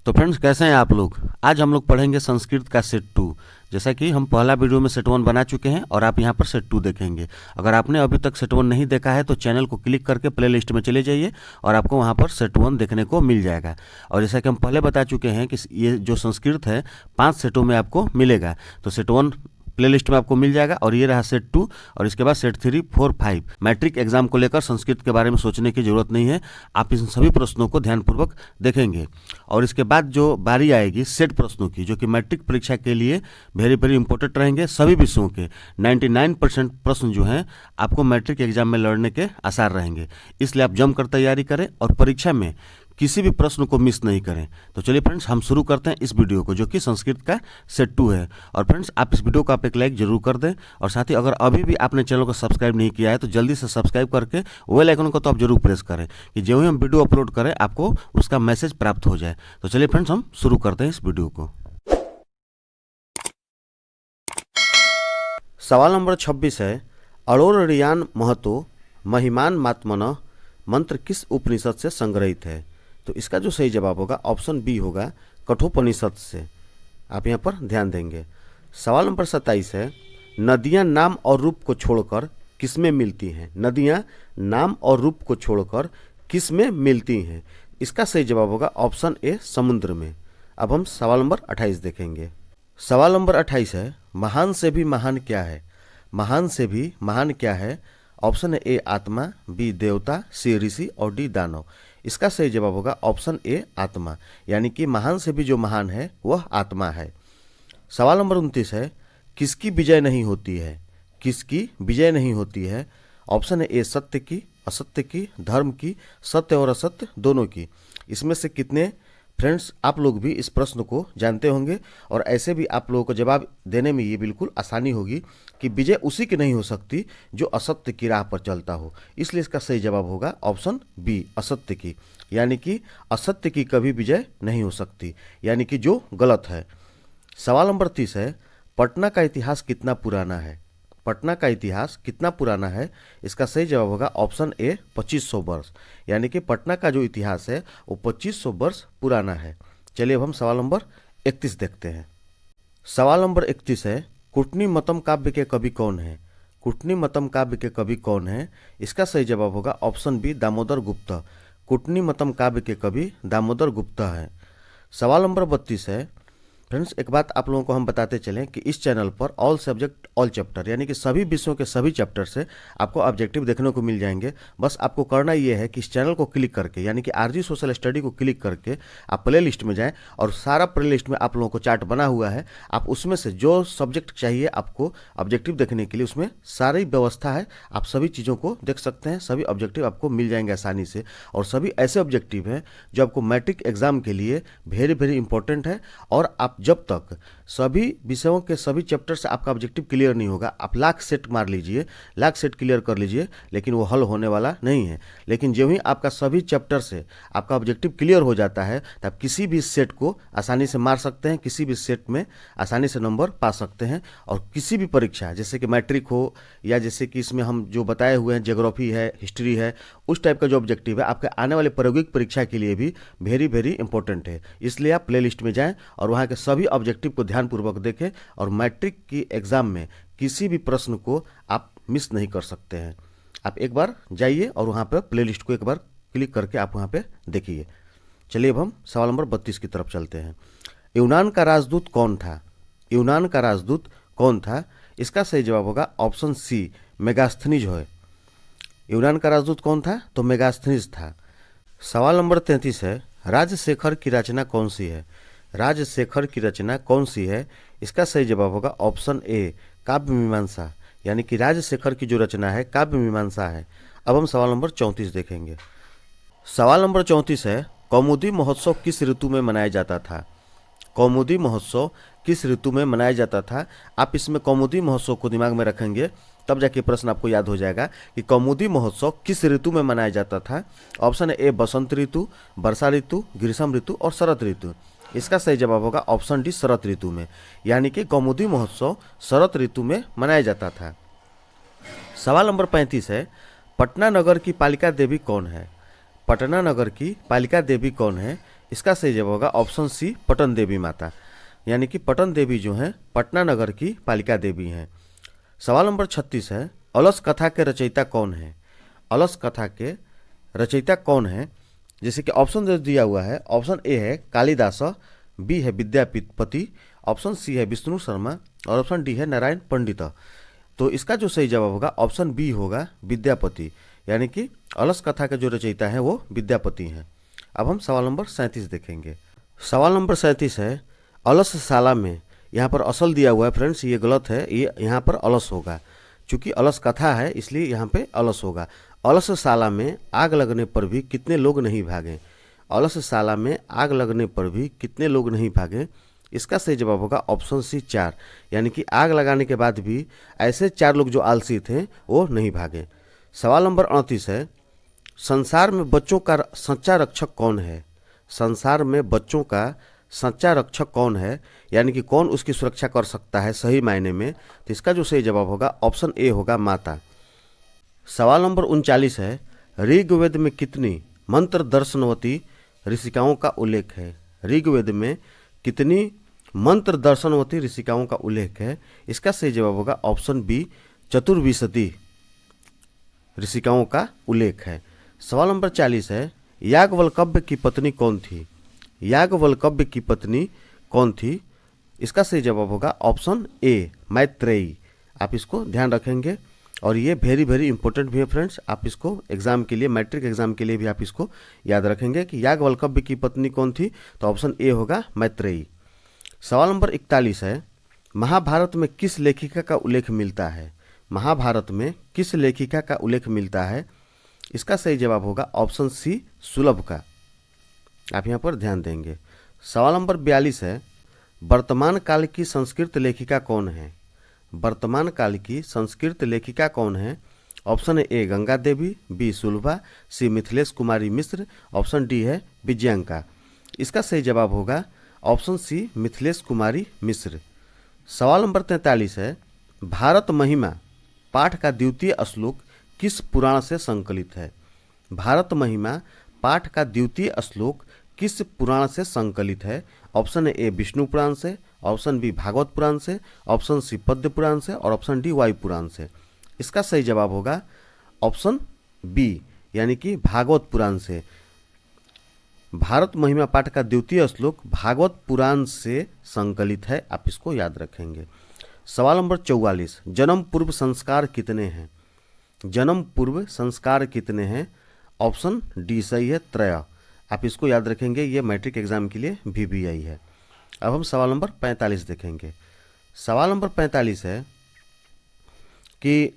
तो फ्रेंड्स, कैसे हैं आप लोग। आज हम लोग पढ़ेंगे संस्कृत का सेट 2। जैसा कि हम पहला वीडियो में सेट 1 बना चुके हैं और आप यहां पर सेट 2 देखेंगे। अगर आपने अभी तक सेट 1 नहीं देखा है तो चैनल को क्लिक करके प्ले लिस्ट में चले जाइए और आपको वहां पर सेट 1 देखने को मिल जाएगा। और जैसा कि हम पहले बता चुके हैं कि ये जो संस्कृत है 5 सेटों में आपको मिलेगा। तो सेट 1 प्ले लिस्ट में आपको मिल जाएगा और ये रहा सेट 2 और इसके बाद सेट 3, 4, 5। मैट्रिक एग्जाम को लेकर संस्कृत के बारे में सोचने की जरूरत नहीं है। आप इन सभी प्रश्नों को ध्यानपूर्वक देखेंगे और इसके बाद जो बारी आएगी सेट प्रश्नों की, जो कि मैट्रिक परीक्षा के लिए वेरी वेरी इंपॉर्टेंट रहेंगे। सभी विषयों के 99% प्रश्न जो हैं आपको मैट्रिक एग्जाम में लड़ने के आसार रहेंगे। इसलिए आप जमकर तैयारी करें और परीक्षा में किसी भी प्रश्न को मिस नहीं करें। तो चलिए फ्रेंड्स, हम शुरू करते हैं इस वीडियो को, जो कि संस्कृत का सेट 2 है। और फ्रेंड्स, आप इस वीडियो को आप एक लाइक जरूर कर दें और साथ ही अगर अभी भी आपने चैनल को सब्सक्राइब नहीं किया है तो जल्दी से सब्सक्राइब करके बेल आइकन को तो आप जरूर प्रेस करें कि जो ही हम वीडियो अपलोड करें आपको उसका मैसेज प्राप्त हो जाए। तो चलिए फ्रेंड्स, हम शुरू करते हैं इस वीडियो को। सवाल नंबर 26 है, अरोरियान महतो महिमान मात्मन मंत्र किस उपनिषद से संग्रहित है। तो इसका जो सही जवाब होगा ऑप्शन बी होगा, कठोपनिषद से। आप यहाँ पर ध्यान देंगे। सवाल नंबर 27 है, नदियाँ नाम और रूप को छोड़कर किसमें मिलती हैं। नदियाँ नाम और रूप को छोड़कर किसमें मिलती हैं। इसका सही जवाब होगा ऑप्शन ए, समुद्र में। अब हम सवाल नंबर 28 देखेंगे। सवाल नंबर 28 है, महान से भी महान क्या है। महान से भी महान क्या है। ऑप्शन ए, आत्मा, बी, देवता, सी, ऋषि और डी, दानव। इसका सही जवाब होगा ऑप्शन ए, आत्मा। यानी कि महान से भी जो महान है वह आत्मा है। सवाल नंबर 29 है, किसकी विजय नहीं होती है। किसकी विजय नहीं होती है। ऑप्शन ए, सत्य की, असत्य की, धर्म की, सत्य और असत्य दोनों की। इसमें से कितने फ्रेंड्स आप लोग भी इस प्रश्न को जानते होंगे और ऐसे भी आप लोगों को जवाब देने में ये बिल्कुल आसानी होगी कि विजय उसी की नहीं हो सकती जो असत्य की राह पर चलता हो। इसलिए इसका सही जवाब होगा ऑप्शन बी, असत्य की। यानी कि असत्य की कभी विजय नहीं हो सकती, यानी कि जो गलत है। सवाल नंबर 30 है, पटना का इतिहास कितना पुराना है। पटना का इतिहास कितना पुराना है। इसका सही जवाब होगा ऑप्शन ए, 2500 वर्ष। यानी कि पटना का जो इतिहास है वो 2500 वर्ष पुराना है। चलिए अब हम सवाल नंबर 31 देखते हैं। सवाल नंबर 31 है, कुटनीमतम काव्य के कवि कौन है। कुटनीमतम काव्य के कवि कौन है। इसका सही जवाब होगा ऑप्शन बी, दामोदर गुप्त। कुटनीमतम काव्य के कवि दामोदर गुप्त है। सवाल नंबर 32 है, फ्रेंड्स एक बात आप लोगों को हम बताते चलें कि इस चैनल पर ऑल सब्जेक्ट ऑल चैप्टर यानी कि सभी विषयों के सभी चैप्टर से आपको ऑब्जेक्टिव देखने को मिल जाएंगे। बस आपको करना ये है कि इस चैनल को क्लिक करके यानी कि आरजी सोशल स्टडी को क्लिक करके आप प्ले लिस्ट में जाएं और सारा प्ले लिस्ट में आप लोगों को चार्ट बना हुआ है। आप उसमें से जो सब्जेक्ट चाहिए आपको ऑब्जेक्टिव देखने के लिए उसमें सारी व्यवस्था है। आप सभी चीज़ों को देख सकते हैं। सभी ऑब्जेक्टिव आपको मिल जाएंगे आसानी से और सभी ऐसे ऑब्जेक्टिव हैं जो आपको मैट्रिक एग्जाम के लिए वेरी वेरी इंपॉर्टेंट है। और आप जब तक सभी विषयों के सभी चैप्टर से आपका ऑब्जेक्टिव क्लियर नहीं होगा, आप लाख सेट मार लीजिए, लाख सेट क्लियर कर लीजिए, लेकिन वो हल होने वाला नहीं है। लेकिन जो ही आपका सभी चैप्टर से आपका ऑब्जेक्टिव क्लियर हो जाता है तो आप किसी भी सेट को आसानी से मार सकते हैं, किसी भी सेट में आसानी से नंबर पा सकते हैं। और किसी भी परीक्षा जैसे कि मैट्रिक हो या जैसे कि इसमें हम जो बताए हुए हैं ज्योग्राफी है, हिस्ट्री है, उस टाइप का जो ऑब्जेक्टिव है आपके आने वाले प्रायोगिक परीक्षा के लिए भी वेरी वेरी इंपॉर्टेंट है। इसलिए आप प्ले लिस्ट में जाएं और वहाँ के सभी ऑब्जेक्टिव को ध्यानपूर्वक देखें और मैट्रिक की एग्जाम में किसी भी प्रश्न को आप मिस नहीं कर सकते हैं। आप एक बार जाइए और वहाँ पर प्ले लिस्ट को एक बार क्लिक करके आप वहाँ पे देखिए। चलिए अब हम सवाल नंबर 32 की तरफ चलते हैं। यूनान का राजदूत कौन था। यूनान का राजदूत कौन था। इसका सही जवाब होगा ऑप्शन सी, मेगास्थनीज है। यूनान का राजदूत कौन था, तो मेगास्थनीज था। सवाल नंबर 33 है, राजशेखर की रचना कौन सी है। राजशेखर की रचना कौन सी है। इसका सही जवाब होगा ऑप्शन ए, काव्य मीमांसा। यानी कि राजशेखर की जो रचना है काव्य मीमांसा है। अब हम सवाल नंबर 34 देखेंगे। सवाल नंबर 34 है, कौमुदी महोत्सव किस ऋतु में मनाया जाता था। कौमुदी महोत्सव किस ऋतु में मनाया जाता था। आप इसमें कौमुदी महोत्सव को दिमाग में रखेंगे तब जाके प्रश्न आपको याद हो जाएगा कि कौमुदी महोत्सव किस ऋतु में मनाया जाता था। ऑप्शन ए, बसंत ऋतु, वर्षा ऋतु, ग्रीष्म ऋतु और शरद ऋतु। इसका सही जवाब होगा ऑप्शन डी, शरद ऋतु में। यानी कि कौमुदी महोत्सव शरद ऋतु में मनाया जाता था। सवाल नंबर 35 है, पटना नगर की पालिका देवी कौन है। पटना नगर की पालिका देवी कौन है। इसका सही जवाब होगा ऑप्शन सी पटन देवी माता, यानी कि पटन देवी जो है पटना नगर की पालिका देवी हैं। सवाल नंबर 36 है, अलस कथा के रचयिता कौन है? अलस कथा के रचयिता कौन है? जैसे कि ऑप्शन जो दिया हुआ है, ऑप्शन ए है कालिदास, बी है विद्यापति, ऑप्शन सी है विष्णु शर्मा और ऑप्शन डी है नारायण पंडित। तो इसका जो सही जवाब होगा ऑप्शन बी होगा विद्यापति, यानी कि अलस कथा के जो रचयिता है वो विद्यापति हैं। अब हम सवाल नंबर 37 देखेंगे। सवाल नंबर 37 है, अलस साला में, यहाँ पर असल दिया हुआ है फ्रेंड्स, ये गलत है, ये यहाँ पर अलस होगा, चूंकि अलस कथा है इसलिए यहाँ पे अलस होगा। अलस साला में आग लगने पर भी कितने लोग नहीं भागे? अलस साला में आग लगने पर भी कितने लोग नहीं भागे? इसका सही जवाब होगा ऑप्शन सी 4, यानी कि आग लगाने के बाद भी ऐसे 4 लोग जो आलसी थे वो नहीं भागे। सवाल नंबर 38 है, संसार में बच्चों का सच्चा रक्षक कौन है? संसार में बच्चों का सच्चा रक्षक कौन है, यानी कि कौन उसकी सुरक्षा कर सकता है सही मायने में? तो इसका जो सही जवाब होगा ऑप्शन ए होगा माता। सवाल नंबर 39 है, ऋग्वेद में कितनी मंत्र दर्शनवती ऋषिकाओं का उल्लेख है? ऋग्वेद में कितनी मंत्र दर्शनवती ऋषिकाओं का उल्लेख है? इसका सही जवाब होगा ऑप्शन बी, चतुर्विशति ऋषिकाओं का उल्लेख है। सवाल नंबर 40 है, याज्ञवल्क्य की पत्नी कौन थी? याज्ञवल्क्य की पत्नी कौन थी? इसका सही जवाब होगा ऑप्शन ए, मैत्रेयी। आप इसको ध्यान रखेंगे और ये वेरी वेरी इंपॉर्टेंट भी है फ्रेंड्स। आप इसको एग्जाम के लिए, मैट्रिक एग्जाम के लिए भी आप इसको याद रखेंगे कि याज्ञवल्क्य की पत्नी कौन थी, तो ऑप्शन ए होगा मैत्रेयी। सवाल नंबर 41 है, महाभारत में किस लेखिका का उल्लेख मिलता है? महाभारत में किस लेखिका का उल्लेख मिलता है? इसका सही जवाब होगा ऑप्शन सी, सुलभ का। आप यहाँ पर ध्यान देंगे। सवाल नंबर 42 है, वर्तमान काल की संस्कृत लेखिका कौन है? वर्तमान काल की संस्कृत लेखिका कौन है? Option A Ganga Devi, B Sulabha, C Mithilesh Kumari Mishra, option D है विजयांका। इसका सही जवाब होगा ऑप्शन सी, मिथिलेश कुमारी मिश्र। सवाल नंबर 43 है, भारत महिमा पाठ का द्वितीय श्लोक किस पुराण से संकलित है? भारत महिमा पाठ का द्वितीय श्लोक किस पुराण से संकलित है? ऑप्शन ए विष्णु पुराण से, ऑप्शन बी भागवत पुराण से, ऑप्शन सी पद्म पुराण से और ऑप्शन डी वायु पुराण से। इसका सही जवाब होगा ऑप्शन बी, यानी कि भागवत पुराण से। भारत महिमा पाठ का द्वितीय श्लोक भागवत पुराण से संकलित है, आप इसको याद रखेंगे। सवाल नंबर 44, जन्म पूर्व संस्कार कितने हैं? जन्म पूर्व संस्कार कितने हैं? ऑप्शन डी सही है, त्रय। आप इसको याद रखेंगे, ये मैट्रिक एग्जाम के लिए VBI है। अब हम सवाल नंबर 45 देखेंगे। सवाल नंबर 45 है कि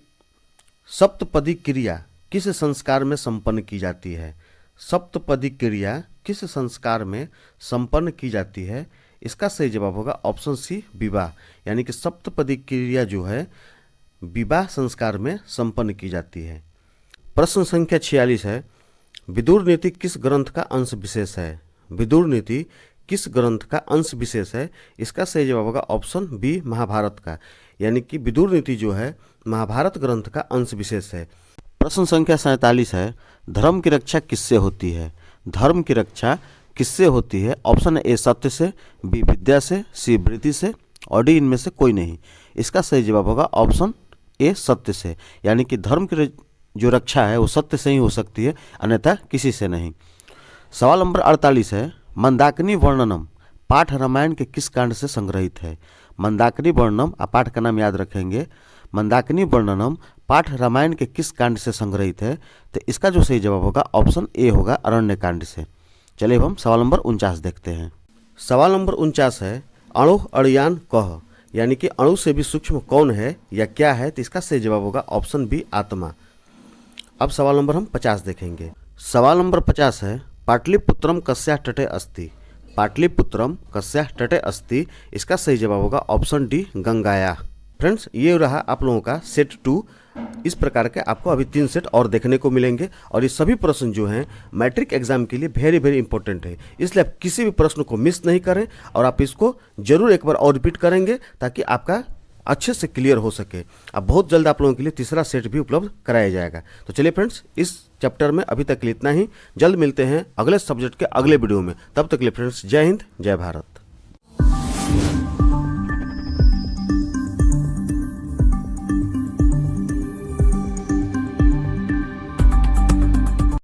सप्तपदी क्रिया किस संस्कार में संपन्न की जाती है? सप्तपदी क्रिया किस संस्कार में संपन्न की जाती है? इसका सही जवाब होगा ऑप्शन सी, विवाह, यानी कि सप्तपदी क्रिया जो है विवाह संस्कार में संपन्न की जाती है। प्रश्न संख्या 46 है, विदुर नीति किस ग्रंथ का अंश विशेष है? विदुर नीति किस ग्रंथ का अंश विशेष है? इसका सही जवाब होगा ऑप्शन बी, महाभारत का, यानी कि विदुर नीति जो है महाभारत ग्रंथ का अंश विशेष है। प्रश्न संख्या 47 है, धर्म की रक्षा किससे होती है? धर्म की रक्षा किससे होती है? ऑप्शन ए सत्य से, बी विद्या से, सी वृत्ति से और डी इनमें से कोई नहीं। इसका सही जवाब होगा ऑप्शन ए सत्य से, यानी कि धर्म की जो रक्षा है वो सत्य से ही हो सकती है, अन्यथा किसी से नहीं। सवाल नंबर 48 है, मंदाकिनी वर्णनम पाठ रामायण के किस कांड से संग्रहित है? मंदाकिनी वर्णनम, आप पाठ का नाम याद रखेंगे, मंदाकिनी वर्णनम पाठ रामायण के किस कांड से संग्रहित है? तो इसका जो सही जवाब होगा ऑप्शन ए होगा, अरण्य कांड से। चलिए हम सवाल नंबर 49 देखते हैं। सवाल नंबर 49 है, अणु अड़ियान कह, यानी कि अणु से भी सूक्ष्म कौन है या क्या है? तो इसका सही जवाब होगा ऑप्शन बी, आत्मा। अब सवाल नंबर हम 50 देखेंगे। सवाल नंबर 50 है, पाटलिपुत्रम कस्या तटे अस्ति? पाटलिपुत्रम कस्या तटे अस्ति? इसका सही जवाब होगा ऑप्शन डी, गंगाया। फ्रेंड्स, ये रहा आप लोगों का सेट 2। इस प्रकार के आपको अभी 3 सेट और देखने को मिलेंगे और ये सभी प्रश्न जो हैं मैट्रिक एग्जाम के लिए वेरी वेरी इंपॉर्टेंट है, इसलिए आप किसी भी प्रश्न को मिस नहीं करें और आप इसको जरूर एक बार और रिपीट करेंगे ताकि आपका अच्छे से क्लियर हो सके। अब बहुत जल्द आप लोगों के लिए तीसरा सेट भी उपलब्ध कराया जाएगा। तो चलिए फ्रेंड्स, इस चैप्टर में। अभी तक के लिए इतना ही, जल्द मिलते हैं अगले सब्जेक्ट के अगले वीडियो में। तब तक के लिए फ्रेंड्स, जय हिंद, जय भारत।